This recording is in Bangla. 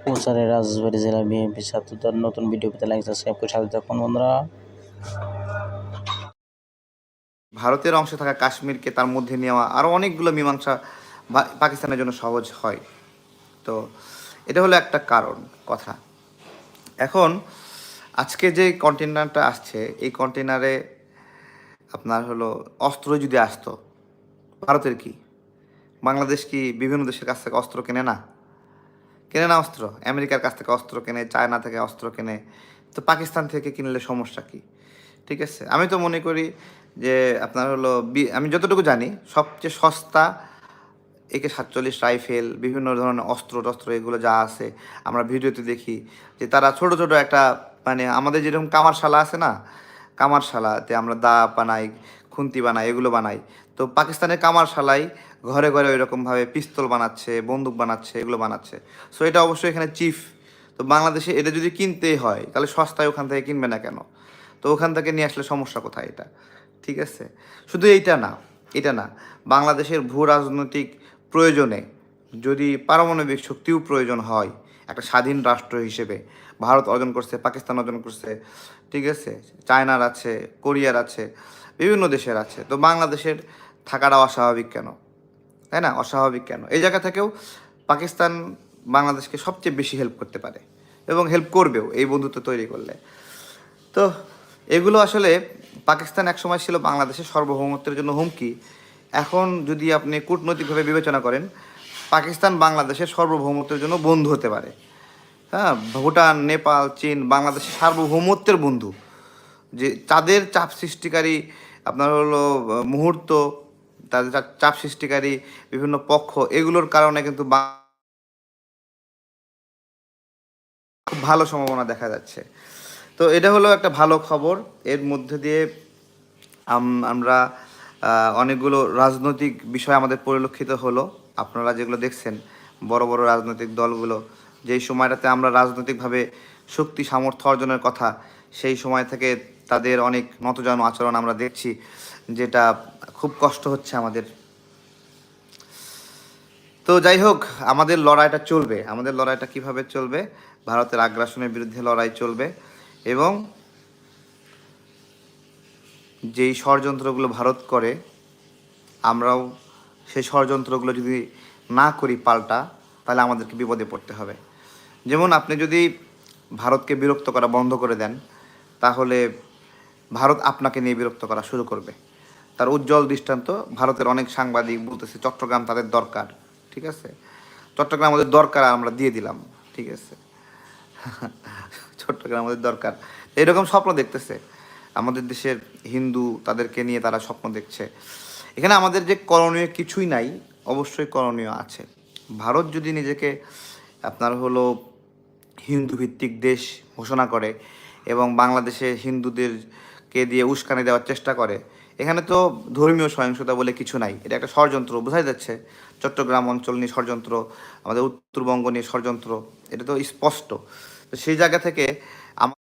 প্রচারে রাজবাড়ী জেলা বিএনপি ছাত্রদল নতুন ভিডিও পেতে লাইক সাবস্ক্রাইব করে সাথে থাকুন বন্ধুরা। ভারতের অংশে থাকা কাশ্মীরকে তার মধ্যে নেওয়া আরও অনেকগুলো মীমাংসা পাকিস্তানের জন্য সহজ হয়। তো এটা হলো একটা কারণ কথা। এখন আজকে যে কন্টেনারটা আসছে এই কন্টেনারে আপনার হলো অস্ত্র যদি আসতো, ভারতের কি, বাংলাদেশ কি বিভিন্ন দেশের কাছ থেকে অস্ত্র কেনে না? কেনে না অস্ত্র? আমেরিকার কাছ থেকে অস্ত্র কেনে, চায়না থেকে অস্ত্র কেনে, তো পাকিস্তান থেকে কিনলে সমস্যা কি? ঠিক আছে, আমি তো মনে করি যে আপনার হলো আমি যতটুকু জানি সবচেয়ে সস্তা AK-47 রাইফেল, বিভিন্ন ধরনের অস্ত্র টস্ত্র এগুলো যা আছে আমরা ভিডিওতে দেখি যে তারা ছোট ছোট একটা মানে আমাদের যেরকম কামারশালা আছে না, কামারশালাতে আমরা দা বানাই, খুন্তি বানাই, এগুলো বানাই। তো পাকিস্তানের কামারশালাই ঘরে ঘরে ওইরকমভাবে পিস্তল বানাচ্ছে, বন্দুক বানাচ্ছে, এগুলো বানাচ্ছে। সো এটা অবশ্যই এখানে চিফ। তো বাংলাদেশে এটা যদি কিনতেই হয় তাহলে সস্তায় ওখান থেকে কিনবে না কেন? তো ওখান থেকে নিয়ে আসলে সমস্যা কোথায় এটা? ঠিক আছে, শুধু এইটা না, এটা না, বাংলাদেশের ভূ রাজনৈতিক প্রয়োজনে যদি পারমাণবিক শক্তিও প্রয়োজন হয় একটা স্বাধীন রাষ্ট্র হিসেবে, ভারত অর্জন করছে, পাকিস্তান অর্জন করছে, ঠিক আছে, চায়নার আছে, কোরিয়ার আছে, বিভিন্ন দেশের আছে, তো বাংলাদেশের থাকাটা অস্বাভাবিক কেন? তাই না? অস্বাভাবিক কেন? এই জায়গা থেকেও পাকিস্তান বাংলাদেশকে সবচেয়ে বেশি হেল্প করতে পারে এবং হেল্প করবেও এই বন্ধুত্ব তৈরি করলে। তো এগুলো আসলে পাকিস্তান একসময় ছিল বাংলাদেশের সার্বভৌমত্বের জন্য হুমকি। এখন যদি আপনি কূটনৈতিকভাবে বিবেচনা করেন, পাকিস্তান বাংলাদেশের সার্বভৌমত্বের জন্য বন্ধু হতে পারে। হ্যাঁ, ভুটান, নেপাল, চীন বাংলাদেশের সার্বভৌমত্বের বন্ধু। যে তাদের চাপ সৃষ্টিকারী আপনার হলো মুহূর্ত, তাদের চাপ সৃষ্টিকারী বিভিন্ন পক্ষ, এগুলোর কারণে কিন্তু খুব ভালো সম্ভাবনা দেখা যাচ্ছে। তো এটা হলো একটা ভালো খবর। এর মধ্যে দিয়ে আমরা অনেকগুলো রাজনৈতিক বিষয় আমাদের পরিলক্ষিত হলো। আপনারা যেগুলো দেখছেন বড় বড় রাজনৈতিক দলগুলো, যেই সময়টাতে আমরা রাজনৈতিকভাবে শক্তি সামর্থ্য অর্জনের কথা, সেই সময় থেকে তাদের অনেক নতজানু আচরণ আমরা দেখছি, যেটা খুব কষ্ট হচ্ছে আমাদের। তো যাই হোক, আমাদের লড়াইটা চলবে। আমাদের লড়াইটা কিভাবে চলবে? ভারতের আগ্রাসনের বিরুদ্ধে লড়াই চলবে এবং যেই ষড়যন্ত্রগুলো ভারত করে আমরাও সেই ষড়যন্ত্রগুলো যদি না করি পাল্টা, তাহলে আমাদেরকে বিপদে পড়তে হবে। যেমন আপনি যদি ভারতকে বিরক্ত করা বন্ধ করে দেন, তাহলে ভারত আপনাকে নিয়ে বিরক্ত করা শুরু করবে। তার উজ্জ্বল দৃষ্টান্ত ভারতের অনেক সাংবাদিক বলতেছে চট্টগ্রাম তাদের দরকার। ঠিক আছে, চট্টগ্রাম আমাদের দরকার, আমরা দিয়ে দিলাম। ঠিক আছে, চট্টগ্রাম আমাদের দরকার, এরকম স্বপ্ন দেখতেছে আমাদের দেশের হিন্দু, তাদেরকে নিয়ে তারা স্বপ্ন দেখছে। এখানে আমাদের যে করণীয় কিছুই নাই, অবশ্যই করণীয় আছে। ভারত যদি নিজেকে আপনার হলো হিন্দু ভিত্তিক দেশ ঘোষণা করে এবং বাংলাদেশে হিন্দুদেরকে দিয়ে উস্কানি দেওয়ার চেষ্টা করে, এখানে তো ধর্মীয় সহিংসতা বলে কিছু নাই, এটা একটা ষড়যন্ত্র বোঝাই যাচ্ছে। চট্টগ্রাম অঞ্চল নিয়ে ষড়যন্ত্র, আমাদের উত্তরবঙ্গ নিয়ে ষড়যন্ত্র, এটা তো স্পষ্ট। তো সেই জায়গা থেকে